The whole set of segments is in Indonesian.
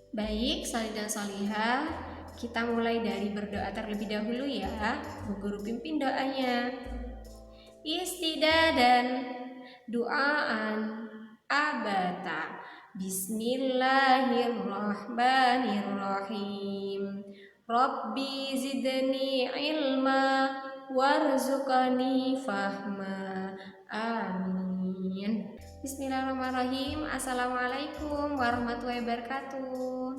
Baik, Salih dan Salihah, kita mulai dari berdoa terlebih dahulu ya. Bu Guru pimpin doanya. Istidadan doaan abata. Bismillahirrahmanirrahim. Rabbi zidni ilma warzuqani fahma. Amin. Bismillahirrahmanirrahim. Assalamualaikum warahmatullahi wabarakatuh.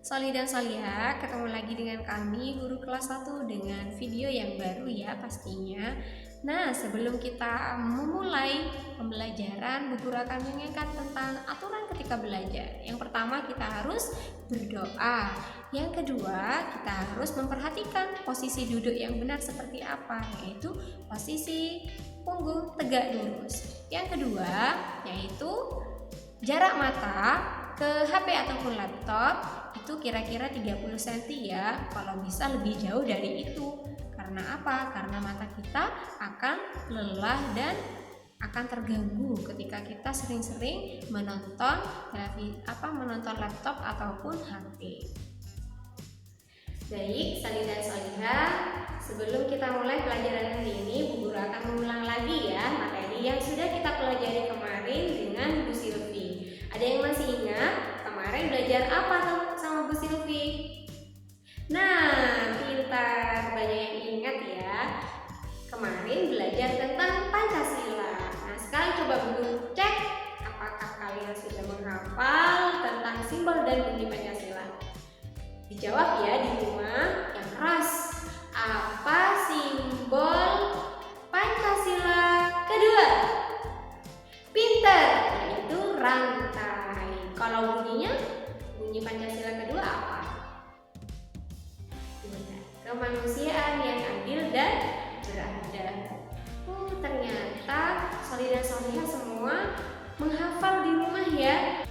Salih dan Salihah, ketemu lagi dengan kami guru kelas 1 dengan video yang baru ya pastinya. Nah, sebelum kita memulai pembelajaran, Bu Guru akan mengingatkan tentang aturan ketika belajar. Yang pertama, kita harus berdoa. Yang kedua, kita harus memperhatikan posisi duduk yang benar seperti apa, yaitu posisi punggung tegak lurus. Yang kedua, yaitu jarak mata ke HP ataupun laptop itu kira-kira 30 cm ya. Kalau bisa lebih jauh dari itu. Karena apa? Karena mata kita akan lelah dan akan terganggu ketika kita sering-sering menonton laptop ataupun HP. Baik, Salih dan Salihah, sebelum kita mulai pelajaran hari ini, Bu Guru akan mengulang lagi ya materi yang sudah kita pelajari kemarin dengan Bu Silvi. Ada yang masih ingat kemarin belajar apa sama Bu Silvi? Nah, pintar, banyak yang ingat ya. Kemarin belajar tentang Pancasila. Nah, sekarang coba Bu Guru cek apakah kalian sudah menghafal tentang simbol dan bunyi Pancasila. Dijawab ya di rumah yang keras. Apa simbol Pancasila kedua? Pinter, yaitu rantai. Kalau bunyi Pancasila kedua apa? Kemanusiaan yang adil dan beradab. Ternyata Salih dan Salihah semua menghafal di rumah ya.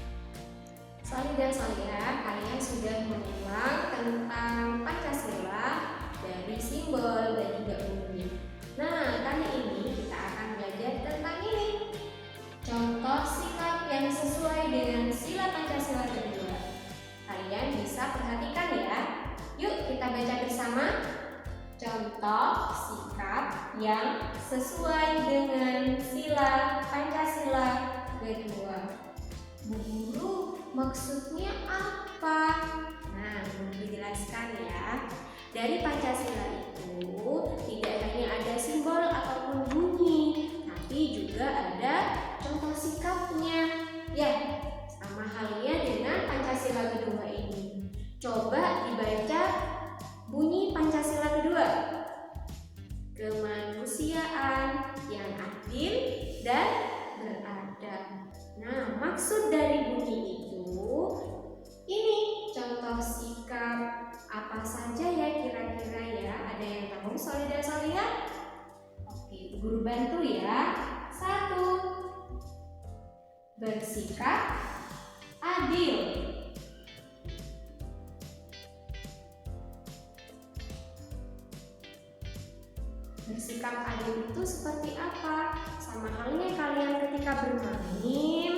Salih dan Salihah, kalian sudah mengulang tentang Pancasila dari simbol dan juga bunyi. Nah, kali ini kita akan belajar tentang ini. Contoh sikap yang sesuai dengan sila Pancasila kedua. Kalian bisa perhatikan ya. Yuk kita baca bersama. Contoh sikap yang sesuai dengan sila Pancasila kedua. Bu Guru, maksudnya apa? Nah, boleh dijelaskan ya. Dari Pancasila itu tidak hanya ada simbol ataupun bunyi, tapi juga ada contoh sikapnya. Ya, sama halnya dengan Pancasila kedua ini. Coba dibaca bunyi Pancasila kedua. Kemanusiaan yang adil dan beradab. Nah, maksud dari bunyi itu ini contoh sikap apa saja ya kira-kira ya? Ada yang tahu Salih dan Salihah? Oke, Guru bantu ya. 1. Bersikap adil. Bersikap adil itu seperti apa? Sama halnya kalian ketika bermain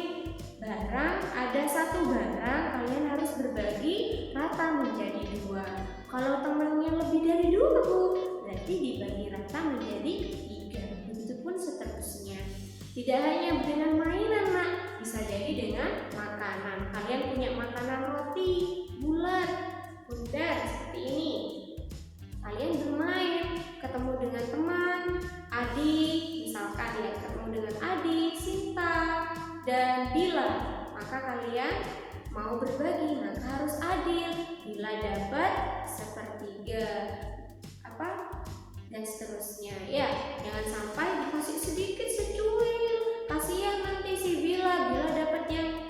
barang, ada satu barang kalian harus berbagi rata menjadi 2. Kalau temannya lebih dari 2 Bu, berarti dibagi rata menjadi 3. Begitupun seterusnya. Tidak hanya dengan mainan nak, bisa jadi dengan makanan. Kalian punya makanan roti, bulat, bundar seperti ini. Kalian bermain, ketemu dengan teman, adik, misalkan ya ketemu dengan adik, Sinta, dan Bila, maka kalian mau berbagi, maka harus adil. Bila dapat sepertiga, dan seterusnya. Ya, jangan sampai dikasih sedikit secuil. Kasihan nanti si Bila dapat yang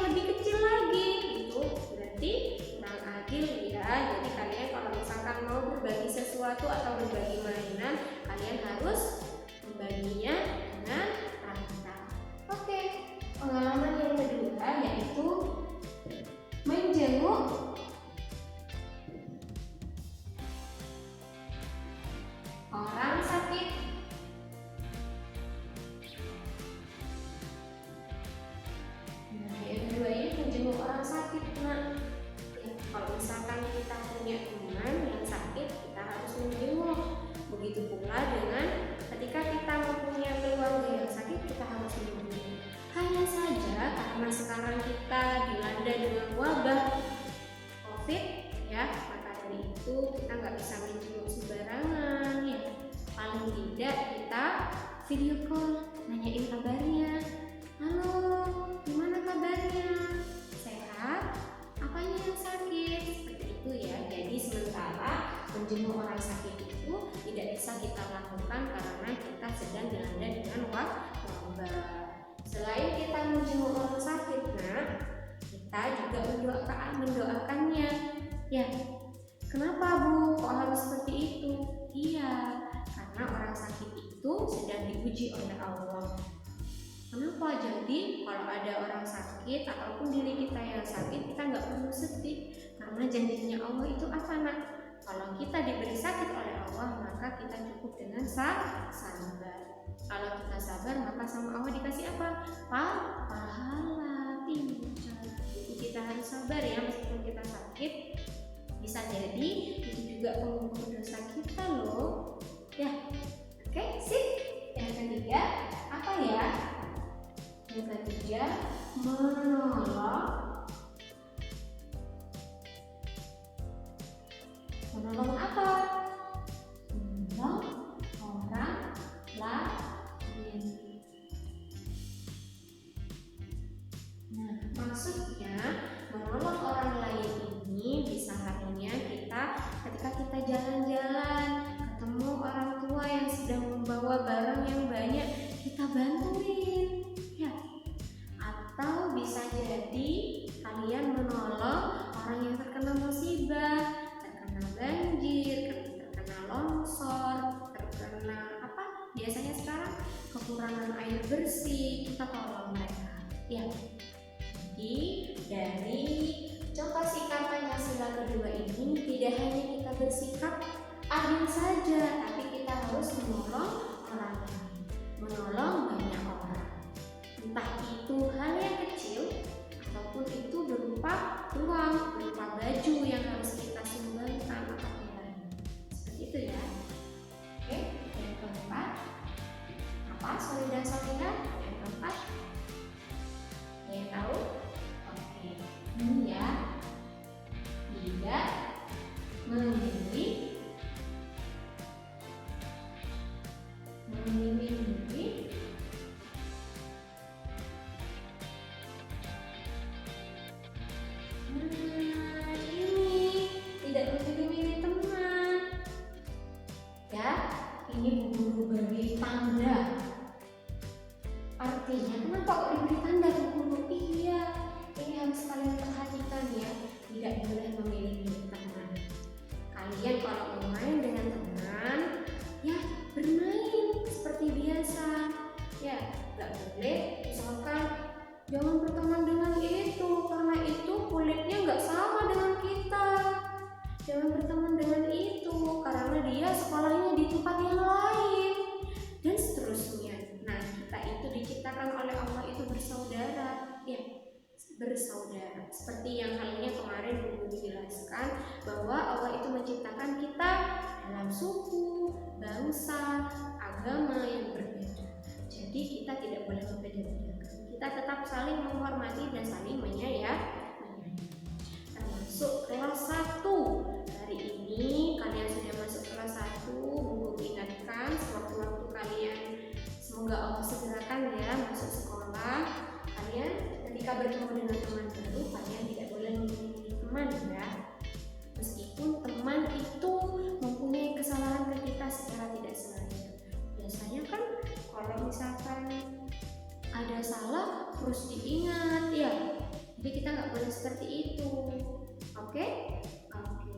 lebih kecil lagi. Itu berarti kurang adil ya. Jadi kalian kalau misalkan mau berbagi sesuatu atau berbagi mainan, kalian harus membaginya dengan rata. Oke, pengalaman yang kedua yaitu menjenguk orang sakit. Nah, yang kedua ini menjenguk orang sakit. Nah, wabah COVID ya. Maka dari itu kita nggak bisa menjenguk sembarangan ya. Paling tidak kita video call, nanyain kabarnya. Halo, gimana kabarnya? Sehat? Apanya yang sakit? Seperti itu ya. Jadi sementara menjenguk orang sakit itu tidak bisa kita lakukan karena kita sedang dilanda dengan wabah. Selain kita menjenguk orang sakit, kita juga mendoakannya. Ya, kenapa Bu? Kok harus seperti itu? Iya, karena orang sakit itu sedang diuji oleh Allah. Kenapa? Jadi kalau ada orang sakit ataupun diri kita yang sakit, kita nggak perlu sedih karena janjinya Allah itu apa nak? Kalau kita diberi sakit oleh Allah, maka kita cukup dengan sabar. Kalau kita sabar, maka sama Allah dikasih apa? Pahala timbul. Jadi kita harus sabar ya, meskipun kita sakit. Bisa jadi itu juga pengukur dosa kita loh. Ya, oke, sip. Yang ketiga apa ya? Yang ketiga menolong apa? Menolong orang lain. Nah, maksudnya menolong orang lain ini bisa halnya kita ketika kita jalan-jalan ketemu orang tua yang sedang membawa barang yang banyak, kita bantuin ya. Atau bisa jadi kalian menolong orang yang terkena musibah, terkena banjir, terkena longsor, terkena apa biasanya sekarang kekurangan air bersih, kita tolong mereka ya. Jadi dari contoh sikap Pancasila kedua ini tidak hanya kita bersikap adil saja, tapi kita harus menolong orang lain, menolong banyak orang. Entah itu hal yang kecil ataupun itu berupa uang, berupa baju yang harus kita sumbangkan ataupun lain. Seperti itu ya. Oke, yang keempat apa? Solid dan solihah. Yang keempat, yang tahu? Oke, ini ya. Tidak memilih diri ini tidak memilih teman ya. Ini guru beri tanda. Artinya kenapa kok diberi tanda ke guru? Iya, ini harus kalian perhatikan ya. Tidak boleh memilih teman. Kalian kalau bermain dengan teman, ya bermain seperti biasa. Ya, nggak boleh misalkan jangan berteman dengan itu karena itu kulitnya nggak sama dengan kita. Jangan berteman dengan itu karena dia sekolahnya di tempat yang lain dan seterusnya. Nah, kita itu diciptakan oleh Allah itu bersaudara, ya. Bersaudara seperti yang halnya kemarin Ibu dijelaskan bahwa Allah itu menciptakan kita dalam suku, bangsa, agama yang berbeda. Jadi kita tidak boleh membeda-bedakan. Kita tetap saling menghormati dan saling menyayangi. Termasuk kelas 1. Hari ini kalian sudah masuk kelas 1. Ibu ingatkan sewaktu-waktu kalian, semoga Allah segerakan ya masuk sekolah. Kalian ketika bertemu dengan teman baru, kalian tidak boleh memilih teman ya. Meskipun teman itu mempunyai kesalahan ke kita secara tidak sengaja. Biasanya kan kalau misalkan ada salah terus diingat ya. Jadi kita nggak boleh seperti itu. Oke? Oke.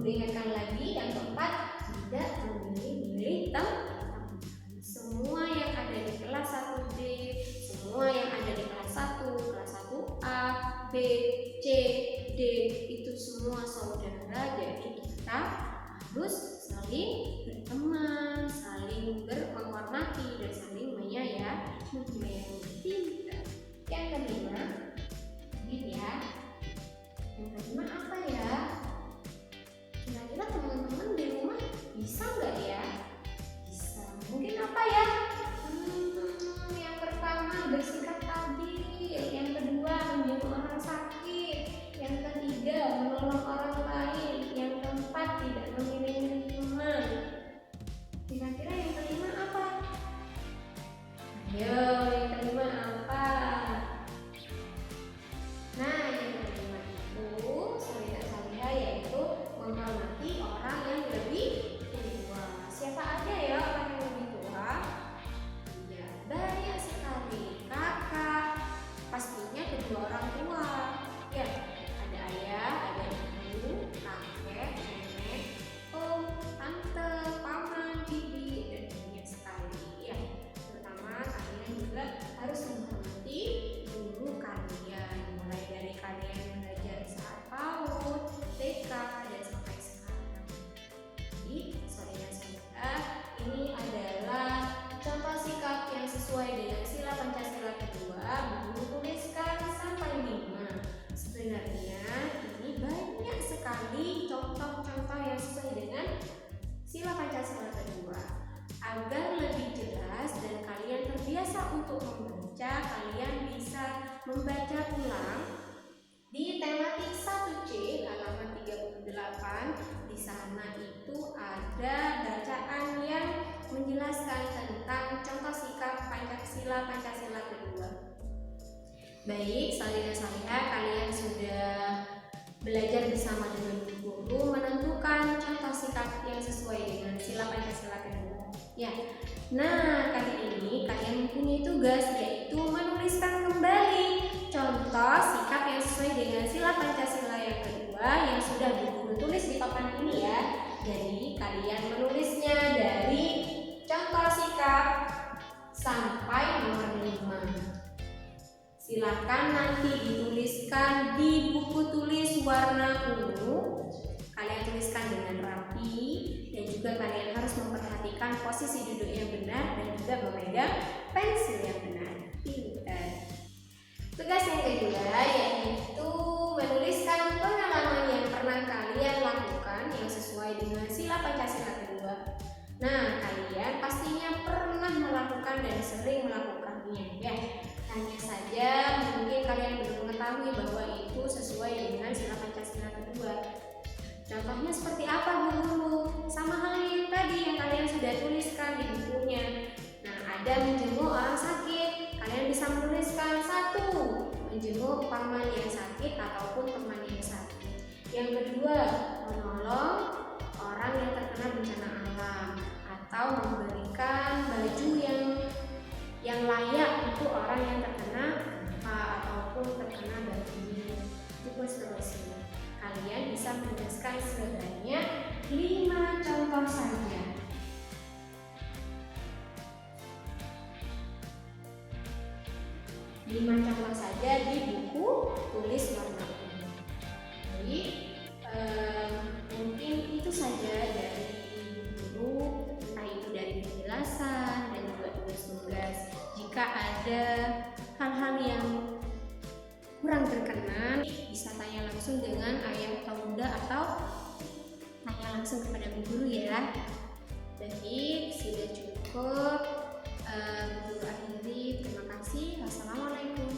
Ingatkan lagi yang keempat, tidak memilih teman. Semua yang ada di kelas 1D, semua yang ada di kelas 1, kelas 1A, B, C, D itu semua saudara. Jadi kita harus saling berteman, saling menghormati dan saling menyayangi. Yang kelima, ini ya. Yang kelima apa ya? Kira-kira teman-teman di rumah bisa nggak ya? Bisa. Mungkin apa ya? Yang pertama bersikap adil, yang kedua menjenguk orang sakit, orang tua. Ya, ada ayah, ada ibu, kakek, nenek, om, tante, paman, bibi, dan banyak sekali. Ya, terutama kalian juga harus menghormati guru kalian, mulai dari kalian belajar saat PAUD, TK, dan sampai sekarang. Jadi, saudara-saudara, ini adalah contoh sikap yang sesuai dengan sila Pancasila kedua, Guru tuliskan sampai 5. Sebenarnya ini banyak sekali contoh-contoh yang sesuai dengan sila Pancasila kedua. Agar lebih jelas dan kalian terbiasa untuk membaca, kalian bisa membaca ulang di tematik 1C halaman 38. Di sana itu ada bacaan yang menjelaskan tentang contoh sikap Pancasila kedua. Baik, salih dan salihah, kalian sudah belajar bersama dengan guru menentukan contoh sikap yang sesuai dengan sila Pancasila kedua. Ya, nah kali ini kalian mempunyai tugas, yaitu menuliskan kembali contoh sikap yang sesuai dengan sila Pancasila yang kedua yang sudah guru tulis di papan ini ya. Jadi kalian menulisnya dari contoh sikap sampai nomor 5. Silakan nanti dituliskan di buku tulis warna ungu. Kalian tuliskan dengan rapi dan juga kalian harus memperhatikan posisi duduk yang benar dan juga memegang pensil yang benar. Pintar. Tugas yang kedua yaitu menuliskan pengalaman yang pernah kalian lakukan yang sesuai dengan sila Pancasila kedua. Nah, kalian pastinya pernah melakukan dan sering melakukannya ya. Hanya saja mungkin kalian belum mengetahui bahwa itu sesuai dengan sila Pancasila kedua. Contohnya seperti apa guru? Sama halnya yang tadi yang kalian sudah tuliskan di bukunya. Nah, ada menjenguk orang sakit. Kalian bisa menuliskan 1, menjenguk paman yang sakit ataupun teman yang sakit. Yang kedua, menolong orang yang terkena bencana alam atau memberikan baju yang layak untuk orang yang terkena gempa ataupun terkena banjir. Itu seterusnya. Kalian bisa menuliskan sebanyak 5 contoh saja. Contoh saja di buku tulis warna ungu. Jadi mungkin itu saja dari guru, entah itu dari penjelasan dan juga tugas-tugas. Jika ada hal-hal yang kurang berkenan, bisa tanya langsung dengan ayah atau bunda atau tanya langsung kepada guru ya. Baik, sudah cukup. Guru akhiri, terima kasih. Wassalamualaikum.